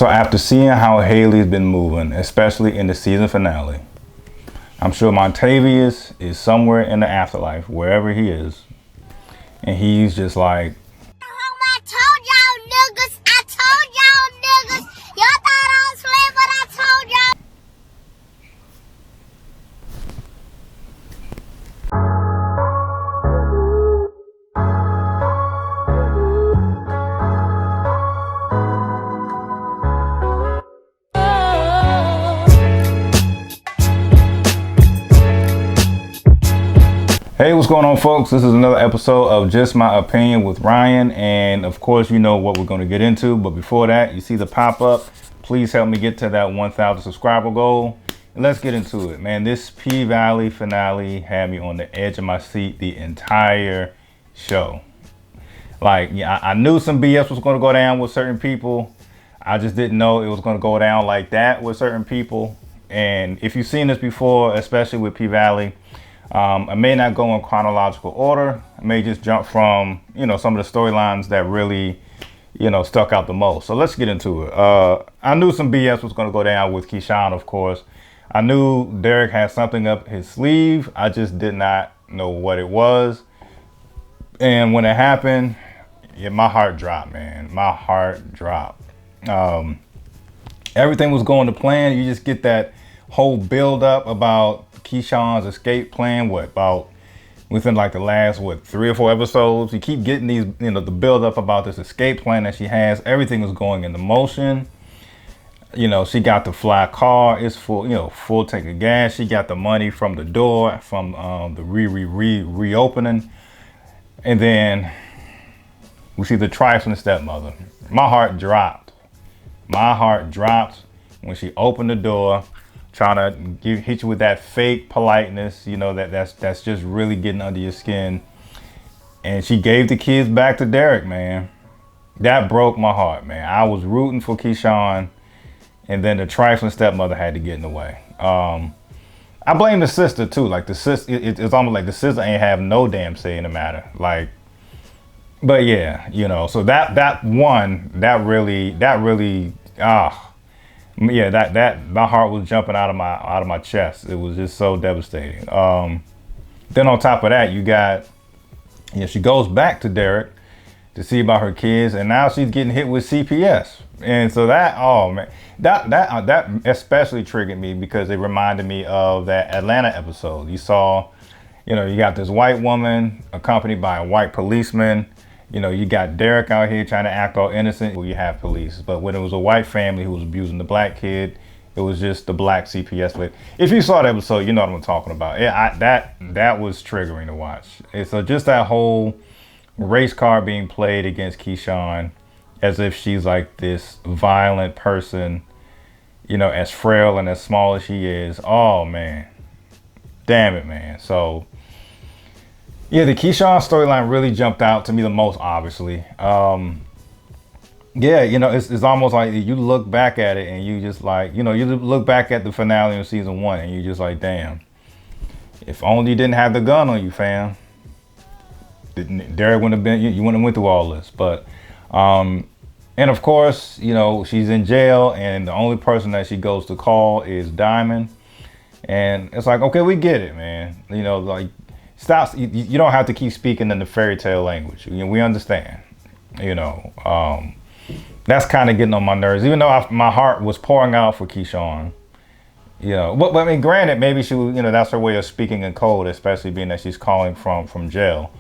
So after seeing how Haley's been moving, especially in the season finale, I'm sure Montavious is somewhere in the afterlife, wherever he is. And he's just like, I told y'all niggas. I told y'all niggas. Y'all thought I was playing, but I told y'all. hey, what's going on, folks? This is another episode of Just My Opinion with Ryan. And of course, you know what we're going to get into. But before that, you see the pop-up. Please help me get to that 1,000 subscriber goal. And let's get into it, man. This P-Valley finale had me on the edge of my seat the entire show. Like, yeah, I knew some BS was going to go down with certain people. I just didn't know it was going to go down like that with certain people. And if you've seen this before, especially with P-Valley, I may not go in chronological order. I may just jump from, some of the storylines that really, stuck out the most. So let's get into it. I knew some BS was going to go down with Keyshawn, of course. I knew Derek had something up his sleeve. I just did not know what it was. And when it happened, yeah, my heart dropped, man. My heart dropped. Everything was going to plan. You just get that whole build up about Keyshawn's escape plan, within like the last 3 or 4 episodes. You keep getting these, the build up about this escape plan that she has. Everything was going into motion. She got the fly car, it's full, full tank of gas. She got the money from the door, from the reopening. And then we see the trifling stepmother. My heart dropped. My heart dropped when she opened the door, trying to hit you with that fake politeness, that's just really getting under your skin. And she gave the kids back to Derek, man. That broke my heart, man. I was rooting for Keyshawn, and then the trifling stepmother had to get in the way. I blame the sister too. Like the sister, it's almost like the sister ain't have no damn say in the matter. Like, but yeah, so that my heart was jumping out of my chest. It was just so devastating. Then on top of that, you got, she goes back to Derek to see about her kids, and now she's getting hit with CPS. And so that, oh man, that especially triggered me because it reminded me of that Atlanta episode. You saw, you got this white woman accompanied by a white policeman. You got Derek out here trying to act all innocent. Well, you have police, but when it was a white family who was abusing the black kid, it was just the black CPS. But if you saw the episode, you know what I'm talking about. Yeah, that was triggering to watch. And so just that whole race card being played against Keyshawn, as if she's like this violent person, as frail and as small as she is. Oh man, damn it, man. So. Yeah, the Keyshawn storyline really jumped out to me the most, obviously. It's almost like you look back at it and you just like, you look back at the finale of season 1 and you just like, damn, if only you didn't have the gun on you, fam. Derek wouldn't have been, you wouldn't have went through all this. But, and of course, she's in jail and the only person that she goes to call is Diamond. And it's like, okay, we get it, man. Stop. You don't have to keep speaking in the fairy tale language. We understand. That's kind of getting on my nerves. Even though my heart was pouring out for Keyshawn. But I mean, granted, maybe she, that's her way of speaking in code, especially being that she's calling from jail.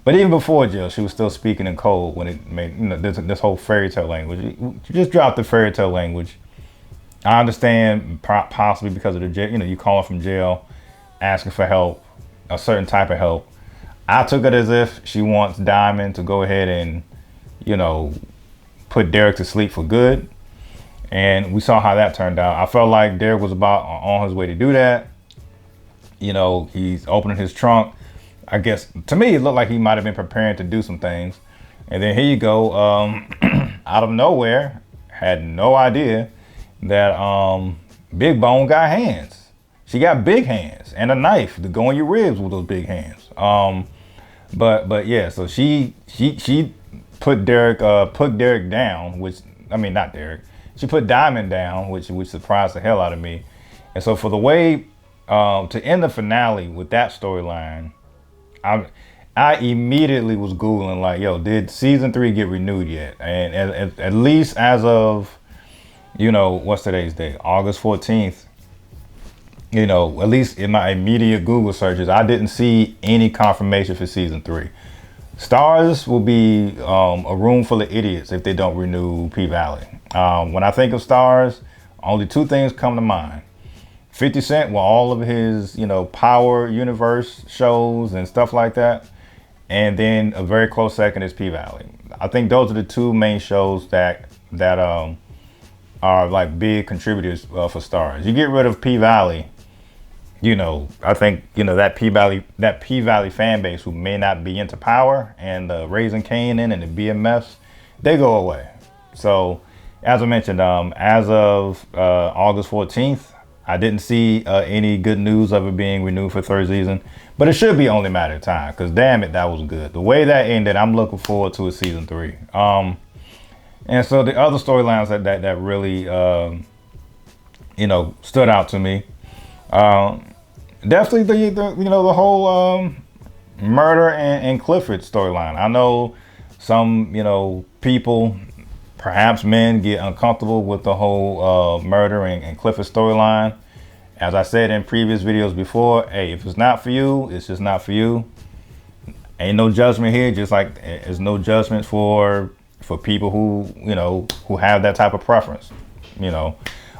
But even before jail, she was still speaking in code when it made, this whole fairy tale language. You just drop the fairy tale language. I understand possibly because of the jail. You calling from jail, asking for help. A certain type of help. I took it as if she wants Diamond to go ahead and, put Derek to sleep for good. And we saw how that turned out. I felt like Derek was about on his way to do that. He's opening his trunk. I guess, to me, it looked like he might have been preparing to do some things. And then here you go, out of nowhere, had no idea that Big Bone got hands. She got big hands and a knife to go in your ribs with those big hands. But yeah, so she put Derek down, which, I mean, not Derek. she put Diamond down, which surprised the hell out of me. And so for the way to end the finale with that storyline, I immediately was Googling like, yo, did season 3 get renewed yet? And at least as of, what's today's date? August 14th. At least in my immediate Google searches, I didn't see any confirmation for season 3. Stars will be a room full of idiots if they don't renew P-Valley. When I think of Stars, only 2 things come to mind. 50 Cent with all of his, Power Universe shows and stuff like that. And then a very close second is P-Valley. I think those are the 2 main shows that are like big contributors for Stars. You get rid of P-Valley, I think, that P-Valley fan base who may not be into Power and the Raising Kanan and the BMFs, they go away. So as I mentioned, as of August 14th, I didn't see any good news of it being renewed for 3rd season, but it should be only a matter of time because damn it, that was good. The way that ended, I'm looking forward to a season 3. And so the other storylines that really, stood out to me, definitely the whole Murder and Clifford storyline. I know some, people, perhaps men, get uncomfortable with the whole Murder and Clifford storyline. As I said in previous videos before, hey, if it's not for you, it's just not for you. Ain't no judgment here, just like there's no judgment for people who have that type of preference.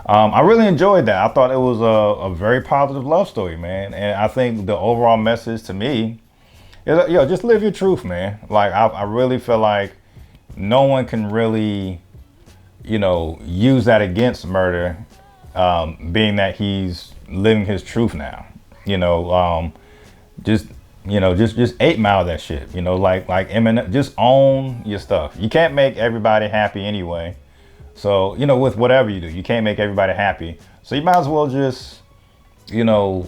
I really enjoyed that. I thought it was a very positive love story, man. And I think the overall message to me is, just live your truth, man. Like, I really feel like no one can really, use that against Murder, being that he's living his truth now. Just 8 Mile that shit. Like Eminem, just own your stuff. You can't make everybody happy anyway. So, with whatever you do, you can't make everybody happy. So you might as well just, do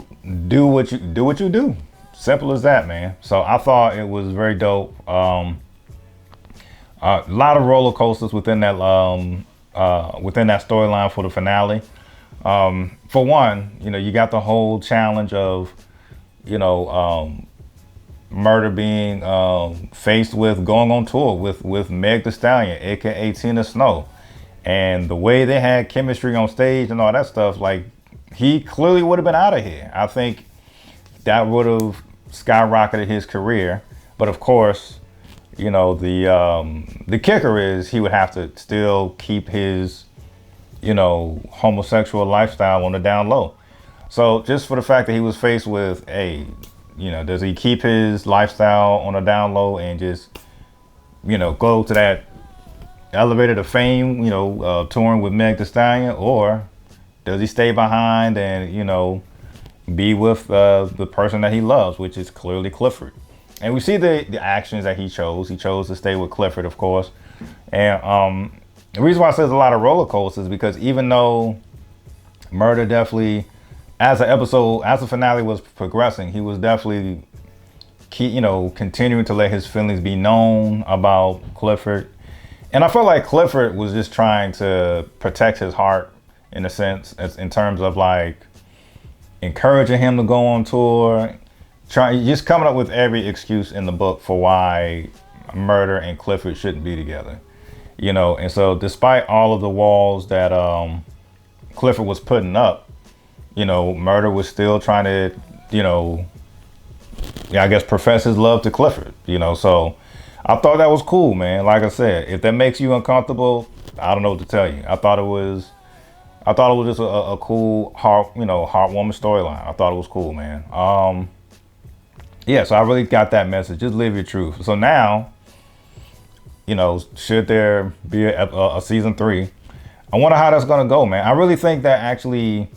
what you do. Simple as that, man. So I thought it was very dope. A lot of roller coasters within that storyline for the finale. For one, you got the whole challenge of, Murder being faced with going on tour with Meg Thee Stallion, aka Tina Snow. And the way they had chemistry on stage and all that stuff, like, he clearly would have been out of here. I think that would have skyrocketed his career. But of course, the kicker is he would have to still keep his, homosexual lifestyle on the down low. So just for the fact that he was faced with, does he keep his lifestyle on the down low and just, go to that elevator to fame, touring with Meg Thee Stallion, or does he stay behind and, be with the person that he loves, which is clearly Clifford? And we see the actions that he chose. He chose to stay with Clifford, of course. And the reason why I say there's a lot of roller coasters is because even though Murder definitely, as the finale was progressing, he was definitely, continuing to let his feelings be known about Clifford. And I felt like Clifford was just trying to protect his heart in a sense, in terms of like encouraging him to go on tour, just coming up with every excuse in the book for why Murder and Clifford shouldn't be together. And so despite all of the walls that Clifford was putting up, Murder was still trying to, profess his love to Clifford, so I thought that was cool, man. Like I said, if that makes you uncomfortable, I don't know what to tell you. I thought it was just a cool, heartwarming storyline. I thought it was cool, man. So I really got that message. Just live your truth. So now, should there be a season 3? I wonder how that's gonna go, man. I really think that actually,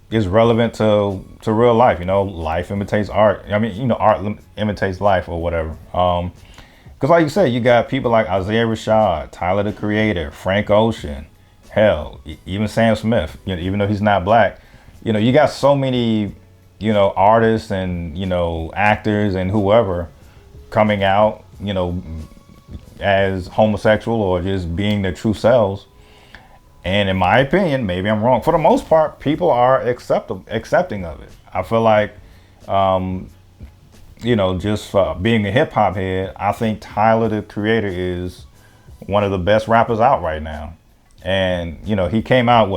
is relevant to real life. Life imitates art. I mean, art imitates life or whatever. Because like you said, you got people like Isaiah Rashad, Tyler the Creator, Frank Ocean, hell, even Sam Smith, even though he's not black. You got so many, artists and, actors and whoever coming out, as homosexual or just being their true selves. And in my opinion, maybe I'm wrong, for the most part, people are accepting of it. I feel like, just being a hip hop head, I think Tyler the Creator is one of the best rappers out right now. And, he came out,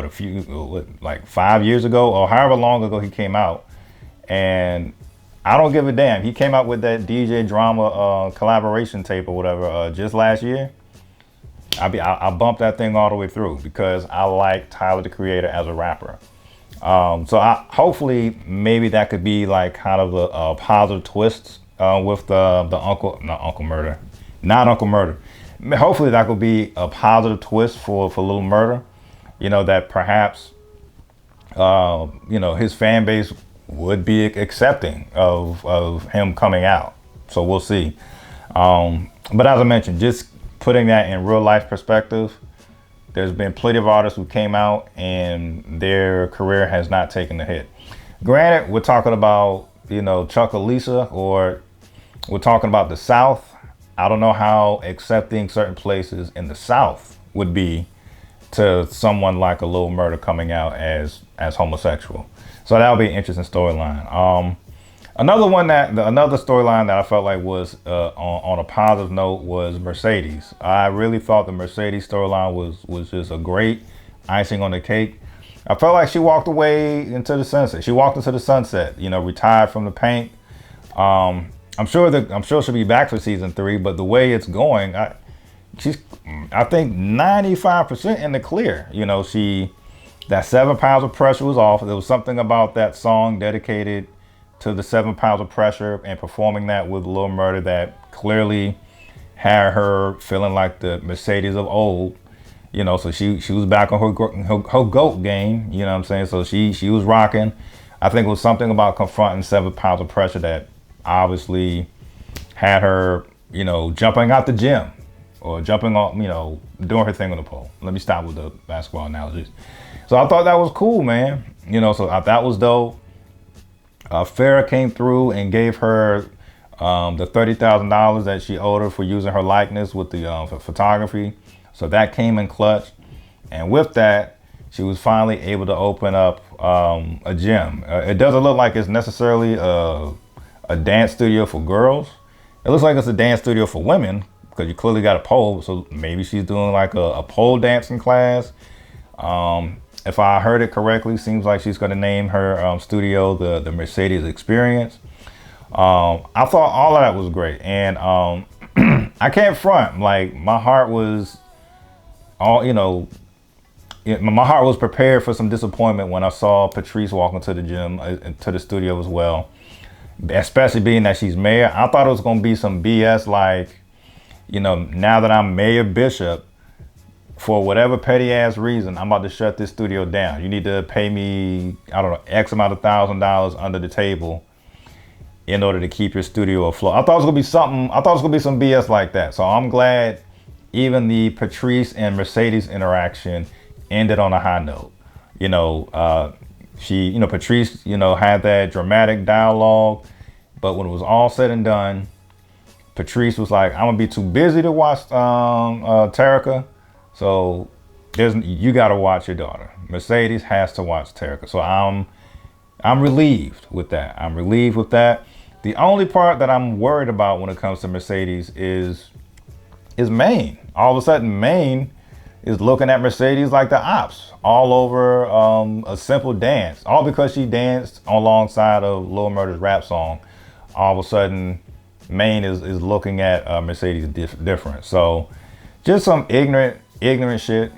like 5 years ago or however long ago he came out. And I don't give a damn. He came out with that DJ Drama collaboration tape or whatever just last year. I bumped that thing all the way through because I like Tyler the Creator as a rapper. So hopefully maybe that could be like kind of a positive twist with the Uncle Murder. Hopefully that could be a positive twist for Little Murder. That perhaps his fan base would be accepting of him coming out. So we'll see. But as I mentioned, just putting that in real life perspective, there's been plenty of artists who came out and their career has not taken a hit. Granted, we're talking about, Chuck Lisa, or we're talking about the South. I don't know how accepting certain places in the South would be to someone like a Lil Murder coming out as homosexual. So that'll be an interesting storyline. Another storyline that I felt like was on a positive note was Mercedes. I really thought the Mercedes storyline was just a great icing on the cake. I felt like she walked away into the sunset. She walked into the sunset, retired from the paint. I'm sure she'll be back for season 3, but the way it's going, I think 95% in the clear. That 7 pounds of pressure was off. There was something about that song dedicated to the 7 pounds of pressure and performing that with Lil Murder that clearly had her feeling like the Mercedes of old. So she was back on her GOAT game. You know what I'm saying? So she was rocking. I think it was something about confronting 7 pounds of pressure that obviously had her, jumping out the gym or jumping off, doing her thing on the pole. Let me stop with the basketball analogies. So I thought that was cool, man. So that was dope. Farrah came through and gave her the $30,000 that she owed her for using her likeness with the photography. So that came in clutch. And with that, she was finally able to open up a gym. It doesn't look like it's necessarily a dance studio for girls. It looks like it's a dance studio for women because you clearly got a pole. So maybe she's doing like a pole dancing class. If I heard it correctly, seems like she's going to name her studio the Mercedes Experience. I thought all of that was great. And I can't front. Like, my heart was my heart was prepared for some disappointment when I saw Patrice walk into the gym, to the studio as well. Especially being that she's mayor. I thought it was going to be some BS like, now that I'm Mayor Bishop, for whatever petty ass reason, I'm about to shut this studio down. You need to pay me, I don't know, X amount of $1,000 under the table in order to keep your studio afloat. I thought it was gonna be something. I thought it was gonna be some BS like that. So I'm glad even the Patrice and Mercedes interaction ended on a high note. Patrice, had that dramatic dialogue, but when it was all said and done, Patrice was like, "I'm gonna be too busy to watch Terica." So you got to watch your daughter. Mercedes has to watch Terica. So I'm relieved with that. The only part that I'm worried about when it comes to Mercedes is Maine. All of a sudden, Maine is looking at Mercedes like the ops all over a simple dance. All because she danced alongside of Lil Murder's rap song. All of a sudden, Maine is looking at Mercedes different. So just some ignorant shit,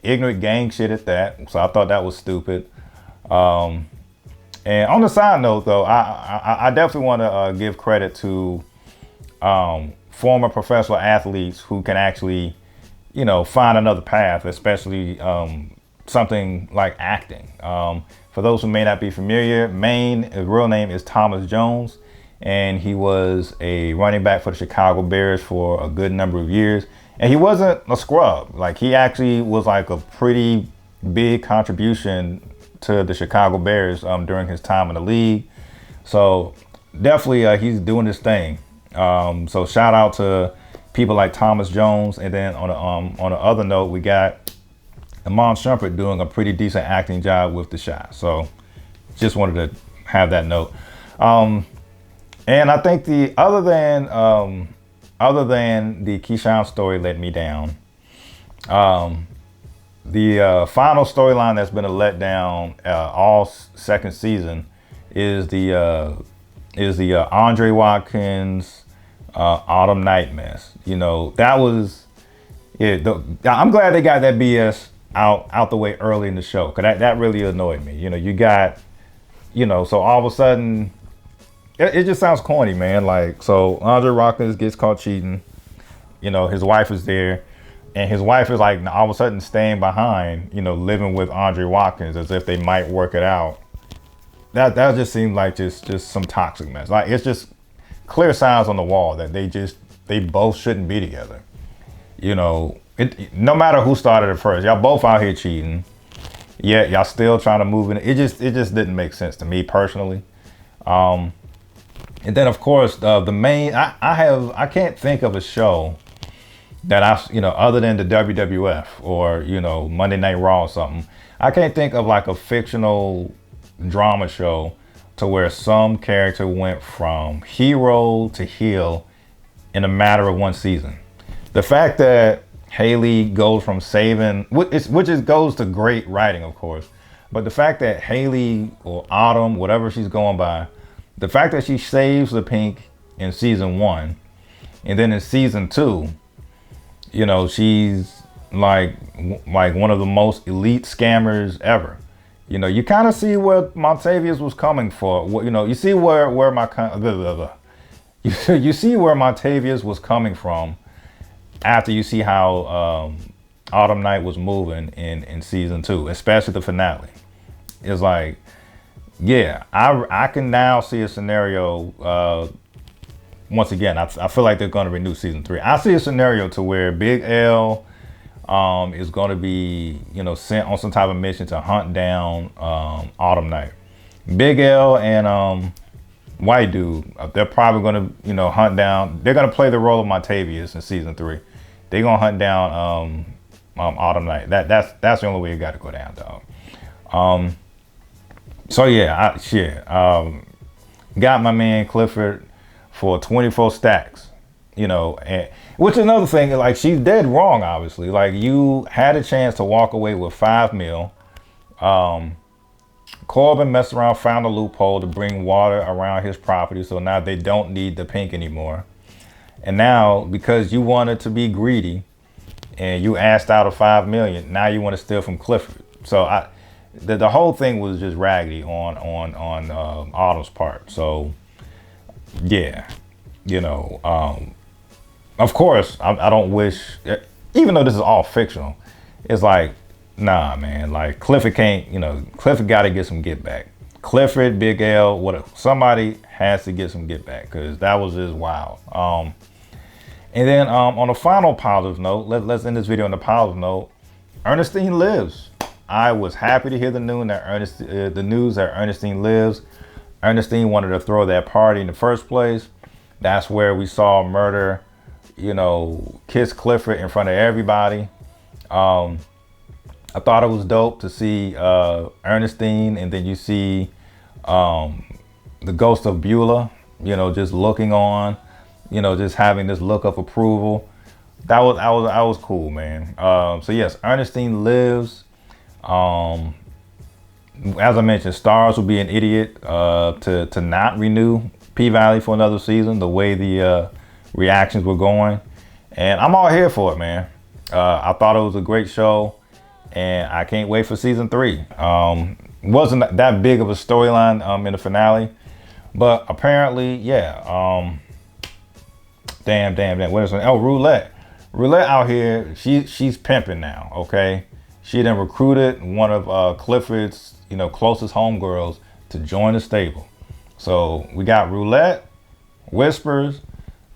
ignorant gang shit at that. So I thought that was stupid. And on the side note, though, I definitely want to give credit to former professional athletes who can actually, find another path, especially something like acting. For those who may not be familiar, his real name is Thomas Jones, and he was a running back for the Chicago Bears for a good number of years. And he wasn't a scrub. Like, he actually was like a pretty big contribution to the Chicago Bears during his time in the league. So definitely he's doing his thing. So shout out to people like Thomas Jones. And then on the other note, we got Amon Shumpert doing a pretty decent acting job with The Chi. So just wanted to have that note. And I think other than the Keyshawn story let me down, the final storyline that's been a letdown all second season is the Andre Watkins Autumn Night mess. You know, that was I'm glad they got that BS out the way early in the show, because that really annoyed me. You know, you got, you know, so all of a sudden it just sounds corny, man. Like, so Andre Watkins gets caught cheating. You know, his wife is there, and his wife is like all of a sudden staying behind, you know, living with Andre Watkins as if they might work it out. That just seemed like just some toxic mess. Like, it's just clear signs on the wall that they both shouldn't be together. You know, no matter who started it first, y'all both out here cheating. Yeah, y'all still trying to move in. It just didn't make sense to me personally. And then of course the main, I can't think of a show that other than the WWF or, you know, Monday Night Raw or something, I can't think of like a fictional drama show to where some character went from hero to heel in a matter of one season. The fact that Haley goes from saving, which goes to great writing, of course, but the fact that Haley or Autumn, whatever she's going by, the fact that she saves the pink in season 1, and then in season 2, you know, she's like one of the most elite scammers ever. You know, you kind of see where Montavious was coming for. You know, you see where you see where Montavious was coming from after you see how Autumn Night was moving in season 2, especially the finale. It's like, yeah, I can now see a scenario. Once again, I feel like they're going to renew season 3. I see a scenario to where Big L is going to be, you know, sent on some type of mission to hunt down Autumn Night. Big L and White Dude, they're probably going to, you know, hunt down. They're going to play the role of Montavious in season 3. They're going to hunt down Autumn Night. That's the only way it got to go down, dog. So yeah, got my man Clifford for 24 stacks, you know, and which is another thing, like, she's dead wrong, obviously. Like, you had a chance to walk away with $5 million. Corbin messed around, found a loophole to bring water around his property, so now they don't need the pink anymore. And now, because you wanted to be greedy and you asked out of $5 million, now you want to steal from Clifford. So the whole thing was just raggedy on Autumn's part. So yeah, you know, of course I don't wish, even though this is all fictional, it's like, nah, man, like Clifford can't, you know, Clifford got to get some get back. Clifford, Big L, somebody has to get some get back, because that was just wild. And then on a final positive note, let's end this video on a positive note. Ernestine lives. I was happy to hear the news that Ernestine lives. Ernestine wanted to throw that party in the first place. That's where we saw Murder, you know, kiss Clifford in front of everybody. I thought it was dope to see Ernestine, and then you see the ghost of Beulah, you know, just looking on, you know, just having this look of approval. That was cool, man. So yes, Ernestine lives. As I mentioned, Stars would be an idiot to not renew P-Valley for another season, the way the reactions were going. And I'm all here for it, man. I thought it was a great show, and I can't wait for season 3. Wasn't that big of a storyline in the finale, but apparently, yeah. Damn. What is it? Oh, Roulette out here, she's pimping now, okay? She then recruited one of Clifford's, you know, closest homegirls to join the stable. So we got Roulette, Whispers,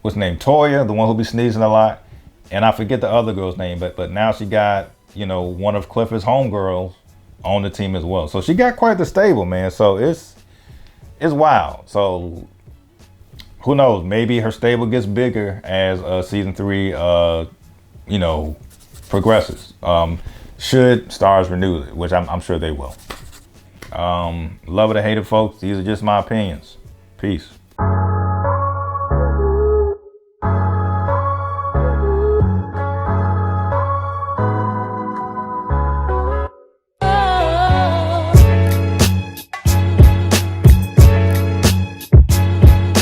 what's named Toya, the one who be sneezing a lot, and I forget the other girl's name, but now she got, you know, one of Clifford's homegirls on the team as well. So she got quite the stable, man. So it's wild. So who knows? Maybe her stable gets bigger as season 3, you know, progresses. Should stars renew it, which I'm sure they will. Love it or hate it, folks. These are just my opinions. Peace.